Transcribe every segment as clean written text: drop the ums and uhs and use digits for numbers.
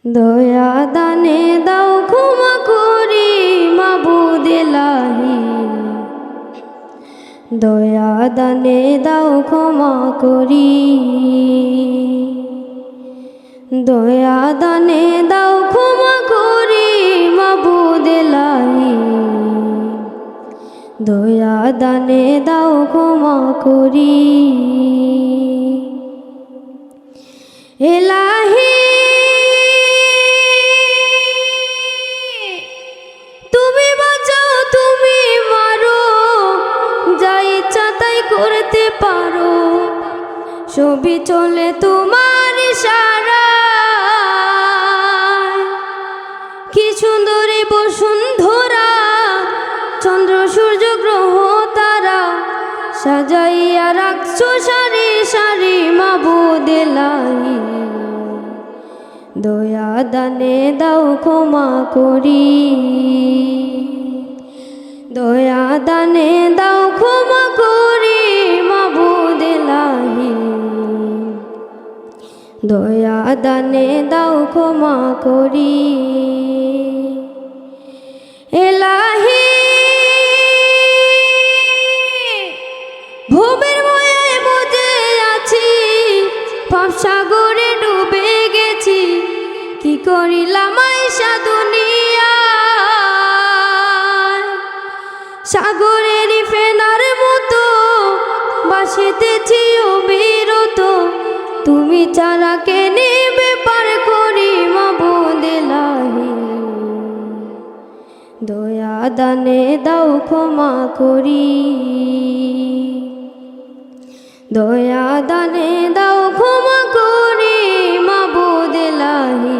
দয়া দানে দাও ক্ষমা করি মাবুদ এলাহি, দয়া দানে দাও ক্ষমা করি, দয়া দানে দাও ক্ষমা করি মাবুদ এলাহি, দয়া দানে দাও ক্ষমা করি এলাহি। তুমি বাঁচাও তুমি মারো, যা ইচ্ছা তাই করতে পারো, সবই চলে তোমার ইশারায়। কি সুন্দরী বসুন্ধরা, চন্দ্র সূর্য গ্রহ তারা, সাজাইয়া রাখছো সারি সারি মাবুদ এলাহি, দয়া দানে দাও ক্ষমা করি, দয়া দানে দাও ক্ষমা করি মাবুদ এলাহি, দয়া দানে দাও ক্ষমা করি এলাহি। ভবের মায়ায় মজে আছি, পাপ সাগরে ডুবে গেছি, কি করিলাম আইসা দুনিয়ায়। সাগরেরই ফেনার মতো বাসিতেছি অবিরত, তুমি ছাড়া কে নেবে পার করি মাবুদ এলাহি, দয়া দানে দাও ক্ষমা করি, দয়া দানে দাও ক্ষমা করি মাবুদ এলাহি,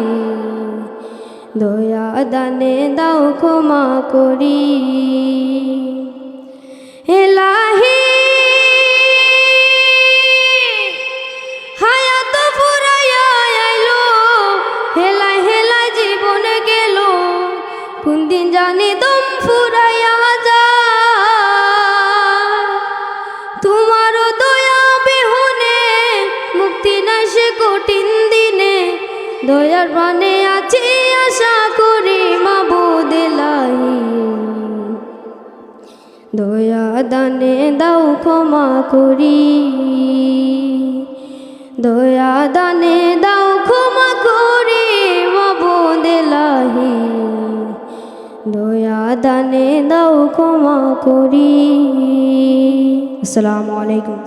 দয়া দানে দাও ক্ষমা করি এলাহি। হায়াত ফুরাইয়া আইলো, হেলায় হেলায় জীবন গেল, কোন দিন জানি দম ফুরাইয়া যায়। তোমারও দয়া বিহনে মুক্তি নাই সে কঠিন দিনে, দয়ার বানে আছি আশা করি মাবুদ এলাহি, দয়া দানে দাও ক্ষমা করি, দয়া দানে দাও ক্ষমা করি মাবুদ এলাহি, দয়া দানে দাও ক্ষমা করি। আসসালামু আলাইকুম।